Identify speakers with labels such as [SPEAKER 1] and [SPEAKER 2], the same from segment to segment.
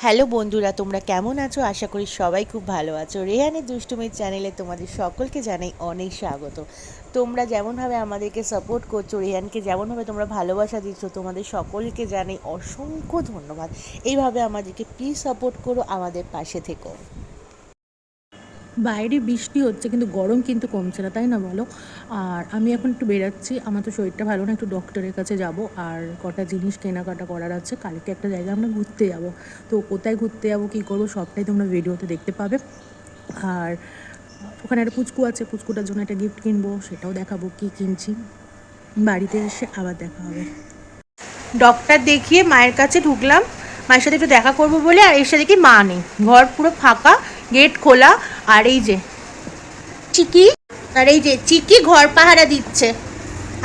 [SPEAKER 1] Hello বন্ধুরা, তোমরা কেমন আছো? আশা করি সবাই খুব ভালো আছো। রেহানের দুষ্টুমির চ্যানেলে তোমাদের সকলকে জানাই অনেক স্বাগত। তোমরা যেমনভাবে আমাদেরকে সাপোর্ট করছো, রেহানকে যেমনভাবে তোমরা ভালোবাসা দিচ্ছ, তোমাদের সকলকে জানাই অসংখ্য ধন্যবাদ। এইভাবে আমাদেরকে প্লিজ সাপোর্ট করো, আমাদের পাশে থেকো।
[SPEAKER 2] বাইরে বৃষ্টি হচ্ছে কিন্তু গরম কিন্তু কমছে না, তাই না বলো? আর আমি এখন একটু বেরাচ্ছি, আমার তো শরীরটা ভালো না, একটু ডক্টরের কাছে যাব আর কটা জিনিস কেনাকাটা করার আছে। কালকে একটা জায়গায় আমরা ঘুরতে যাব, তো কোথায় ঘুরতে যাবো কী করবো সবটাই তোমরা ভিডিওতে দেখতে পাবে। আর ওখানে একটা পুচকু আছে, পুচকুটার জন্য একটা গিফট কিনবো, সেটাও দেখাবো কী কিনছি। বাড়িতে এসে আবার দেখা হবে।
[SPEAKER 1] ডক্টর দেখিয়ে মায়ের কাছে ঢুকলাম, মায়ের সাথে একটু দেখা করবো বলে, আর এসে দেখি মা নেই, ঘর পুরো ফাঁকা, গেট খোলা। আর এই যে চিকি, আর এই যে চিকি ঘর পাহারা দিচ্ছে।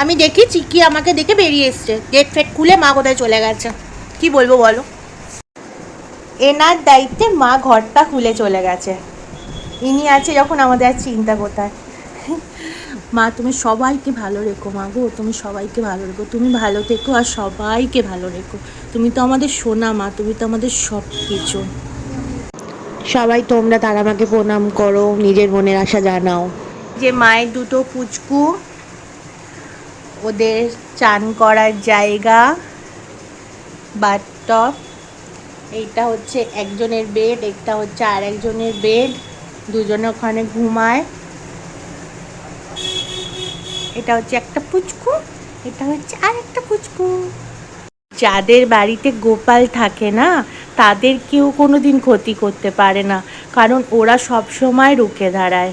[SPEAKER 1] আমি দেখি চিকি আমাকে দেখে বেরিয়ে এসছে, গেট ফেট খুলে মা কোথায় চলে গেছে। কি বলবো বলো, এনার দায়িত্বে মা ঘরটা খুলে চলে গেছে। ইনি আছে যখন আমাদের আর চিন্তা কোথায়।
[SPEAKER 2] মা তুমি সবাইকে ভালো রেখো, মা গো তুমি সবাইকে ভালো রেখো, তুমি ভালো থেকো আর সবাইকে ভালো রেখো। তুমি তো আমাদের সোনা মা, তুমি তো আমাদের সব কিছু।
[SPEAKER 1] সবাই তোমরা তারা মাকে প্রণাম করো, নিজের মনের আশা জানাও। যে মায়ের দুটো পুচকু, ওদের চান করার জায়গা, বাথটব। এইটা হচ্ছে একজনের বেড, একটা হচ্ছে আর একজনের বেড, দুজনে ওখানে ঘুমায়। এটা হচ্ছে একটা পুচকু, এটা হচ্ছে আর একটা পুচকু। যাদের বাড়িতে গোপাল থাকে না, তাদের কেউ কোনো দিন ক্ষতি করতে পারে না, কারণ ওরা সব সময় রুখে দাঁড়ায়।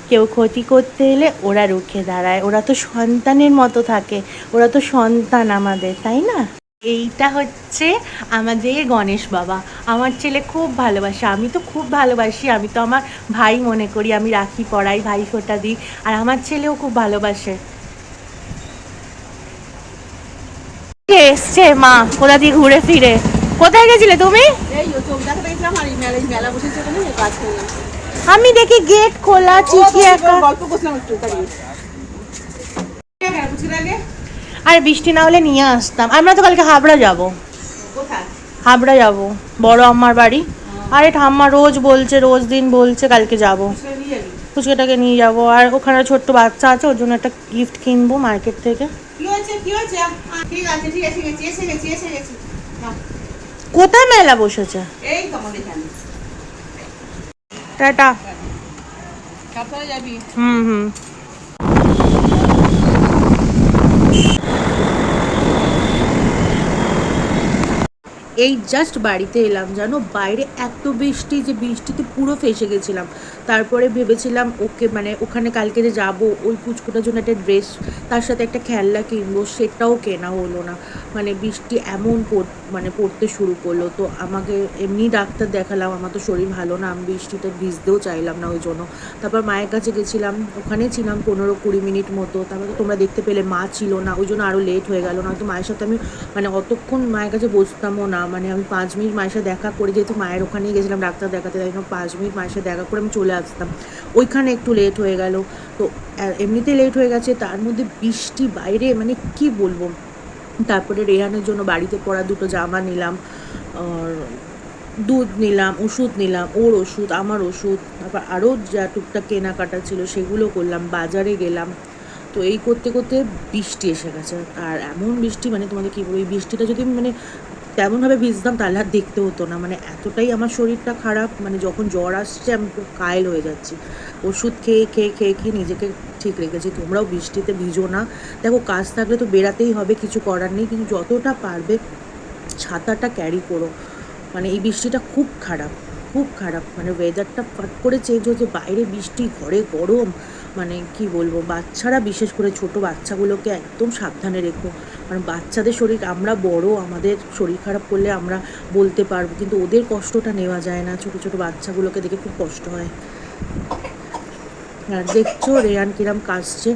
[SPEAKER 1] কেউ ক্ষতি করতে এলে ওরা রুখে দাঁড়ায়, ওরা তো সন্তানের মতো থাকে, ওরা তো সন্তান আমাদের, তাই না? এইটা হচ্ছে আমাদের গণেশ বাবা। আমার ছেলে খুব ভালোবাসে, আমি তো খুব ভালোবাসি, আমি তো আমার ভাই মনে করি, আমি রাখি পরাই, ভাই ফোঁটা দিই, আর আমার ছেলেও খুব ভালোবাসে। এসছে মা কোথা দিয়ে ঘুরে ফিরে। কোথায় গেছিলে তুমি? আমি দেখি গেট খোলা, চিঠি একা। আর বৃষ্টি না হলে নিয়ে আসতাম। আমরা তো কালকে হাবড়া যাব। হাবড়া যাব, বড় আম্মার বাড়ি। আরে ঠাম্মা রোজ বলছে, রোজ দিন বলছে কালকে যাব, ফুচকাটাকে নিয়ে যাব। আর ওখানে ছোট্ট বাচ্চা আছে, ওর জন্য একটা গিফট কিনবো মার্কেট থেকে। কোথায় মেলা বসেছে? টাটা। হুম হুম। এই জাস্ট বাড়িতে এলাম, জানো বাইরে এত বৃষ্টি যে বৃষ্টিতে পুরো ফেসে গেছিলাম। তারপরে ভেবেছিলাম ওকে মানে ওখানে কালকে যে যাবো, ওই পুচকুটার জন্য একটা ড্রেস, তার সাথে একটা খেলনা কিনবো, সেটাও কেনা হলো না। মানে বৃষ্টি এমন মানে পড়তে শুরু করলো, তো আমাকে এমনি ডাক্তার দেখালাম, আমার তো শরীর ভালো না, আমি বৃষ্টিতে ভিজতেও চাইলাম না ওই জন্য। তারপর মায়ের কাছে গেছিলাম, ওখানে ছিলাম 15-20 মিনিট মতো। তারপর তো তোমরা দেখতে পেলে মা ছিল না, ওই জন্য আরও লেট হয়ে গেল। না তো মায়ের সাথে আমি মানে অতক্ষণ মায়ের কাছে বসতামও না, মানে আমি 5 মিনিট মায়ের সাথে দেখা করে, যেহেতু মায়ের ওখানেই গেছিলাম ডাক্তার দেখাতে, তাই জন্য 5 মিনিট মায়ের সাথে দেখা করে আমি চলে আসতাম। ওইখানে একটু লেট হয়ে গেল, তো এমনিতে লেট হয়ে গেছে, তার মধ্যে বৃষ্টি বাইরে, মানে কি বলবো। তারপরে রেহানের জন্য বাড়িতে পরা দুটো জামা নিলাম, আর দুধ নিলাম, ওষুধ নিলাম, ওর ওষুধ, আমার ওষুধ, তারপর আরও যা টুকটাক কেনাকাটা ছিল সেগুলো করলাম, বাজারে গেলাম। তো এই করতে করতে বৃষ্টি এসে গেছে। আর এমন বৃষ্টি, মানে তোমাদের কী বলবো, এই বৃষ্টিটা যদি মানে তেমনভাবে ভিজতাম তাহলে আর দেখতে হতো না। মানে এতটাই আমার শরীরটা খারাপ, মানে যখন জ্বর আসছে আমি পুরো কায়েল হয়ে যাচ্ছি। ওষুধ খেয়ে খেয়ে খেয়ে খেয়ে নিজেকে ঠিক রেখেছি। তোমরাও বৃষ্টিতে ভিজো না। দেখো কাজ থাকলে তো বেরাতেই হবে, কিছু করার নেই, কিন্তু যতটা পারবে ছাতাটা ক্যারি করো। মানে এই বৃষ্টিটা খুব খারাপ, খুব খারাপ, মানে ওয়েদারটা ফট করে চেঞ্জ হচ্ছে, বাইরে বৃষ্টি, ঘরে গরম। মানে কি বলবো, বাচ্চারা বিশেষ করে ছোট বাচ্চাগুলোকে একদম সাবধানে রেখো। কারণ বাচ্চাদের শরীর, আমরা বড়, আমাদের শরীর খারাপ করলে আমরা বলতে পারবো, কিন্তু ওদের কষ্টটা নেওয়া যায় না। ছোট ছোট বাচ্চাগুলোকে দেখে খুব কষ্ট হয়। আর দেখছো রেয়ান কিরাম কাশছে,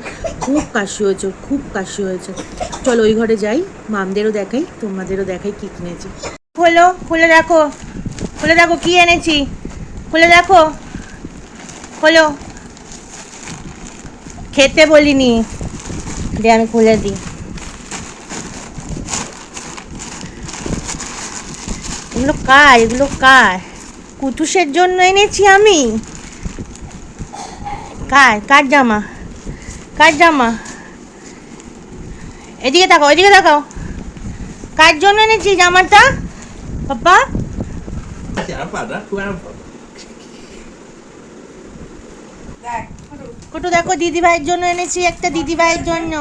[SPEAKER 1] খুব কাশি হয়েছে, খুব কাশি হয়েছে। চলো ওই ঘরে যাই, মামদেরও দেখাই, তোমাদেরও দেখাই কী কিনেছি। খোলো, খুলে দেখো, খুলে দেখো কি এনেছি, খুলে দেখো, খোলো। খেতে বলিনি, দিয়ে আমি খুলে দিই। এগুলো কার? এগুলো কার? কুটুসের জন্য এনেছি আমি। কার? কার জামা? কার জামা? এদিকে তাকাও, এদিকে তাকাও। কার জন্য এনেছি জামাটা পাপা? কুটু দেখো, দিদি ভাইয়ের জন্য এনেছি একটা, দিদি ভাইয়ের জন্য।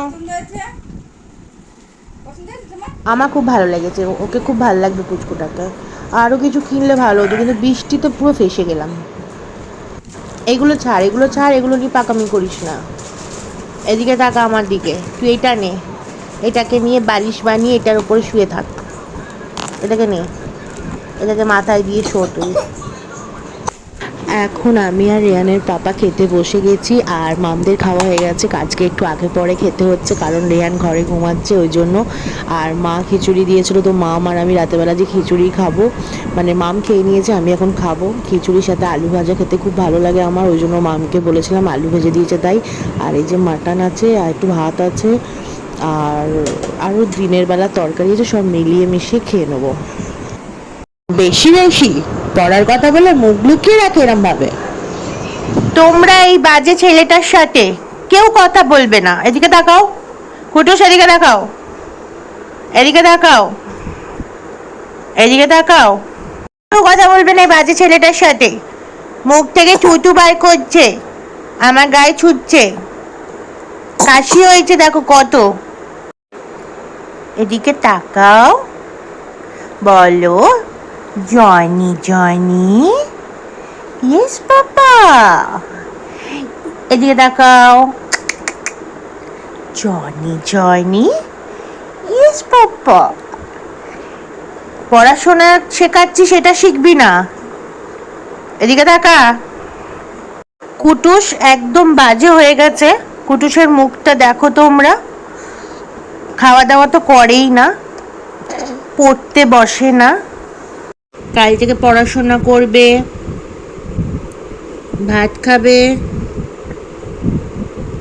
[SPEAKER 1] আমার খুব ভালো লেগেছে, ওকে খুব ভালো লাগবে পুচকুটাকে। আরও কিছু কিনলে ভালো হতো, কিন্তু বৃষ্টিতে পুরো ফেসে গেলাম। এগুলো ছাড়, এগুলো ছাড়, এগুলো নিয়ে পাকামি করিস না। এদিকে তাকা আমার দিকে, তুই এটা নে, এটাকে নিয়ে বালিশ বানিয়ে এটার উপরে শুয়ে থাক। এটাকে নে, এটাকে মাথায় দিয়ে শো তুই। এখন আমি আর রেয়ানের পাপা খেতে বসে গেছি, আর মামদের খাওয়া হয়ে গেছে। আজকে একটু আগে পরে খেতে হচ্ছে, কারণ রেয়ান ঘরে ঘুমাচ্ছে ওই জন্য। আর মা খিচুড়ি দিয়েছিল, তো মাম আর আমি রাতেরবেলা যে খিচুড়ি খাবো, মানে মাম খেয়ে নিয়েছে, আমি এখন খাবো। খিচুড়ির সাথে আলু ভাজা খেতে খুব ভালো লাগে আমার, ওই জন্য মামকে বলেছিলাম, আলু ভেজে দিয়েছে তাই। আর এই যে মাটন আছে, আর একটু ভাত আছে, আর আরও দিনের বেলা তরকারি আছে, সব মিলিয়ে মিশিয়ে খেয়ে নেবো। বেশি বেশি পড়ার কথা বলে মুখ লুকিয়ে রাখে এরম ভাবে। তোমরা এই বাজে ছেলেটার সাথে কেউ কথা বলবে না। এদিকে তাকাও কুটুস, এদিকে তাকাও, এদিকে তাকাও, এদিকে তাকাও। কেউ কথা বলবে না এই বাজে ছেলেটার সাথে। মুখ থেকে থুতু বার করছে, আমার গায়ে ছুটছে, কাশি হয়েছে দেখো কত। এদিকে তাকাও, বলো জনি জনি। ইয়েস পাপা। এদিকে তাকাও, জনি জনি। ইয়েস পাপা। পড়াশোনা শেখাচ্ছি, সেটা শিখবি না। এদিকে তাকা। কুটুস একদম বাজে হয়ে গেছে। কুটুসের মুখটা দেখো তোমরা, খাওয়া দাওয়া তো করেই না, পড়তে বসে না। কাল থেকে পড়াশোনা করবে, ভাত খাবে।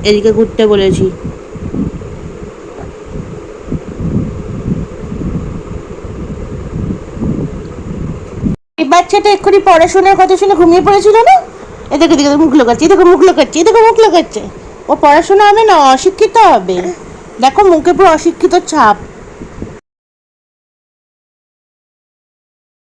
[SPEAKER 1] এদিকে ঘুরতে বলেছি। এই বাচ্চাটা এক্ষুনি পড়াশোনার কথা শুনে ঘুমিয়ে পড়েছিল না? এদিকে দিকে মুখ লোকাচ্ছে, এদিকে মুখ লোকাচ্ছে, এদিকে মুখ লোকাচ্ছে। ও পড়াশোনা হবে না, অশিক্ষিত হবে। দেখো মুখে পুরো অশিক্ষিত ছাপ।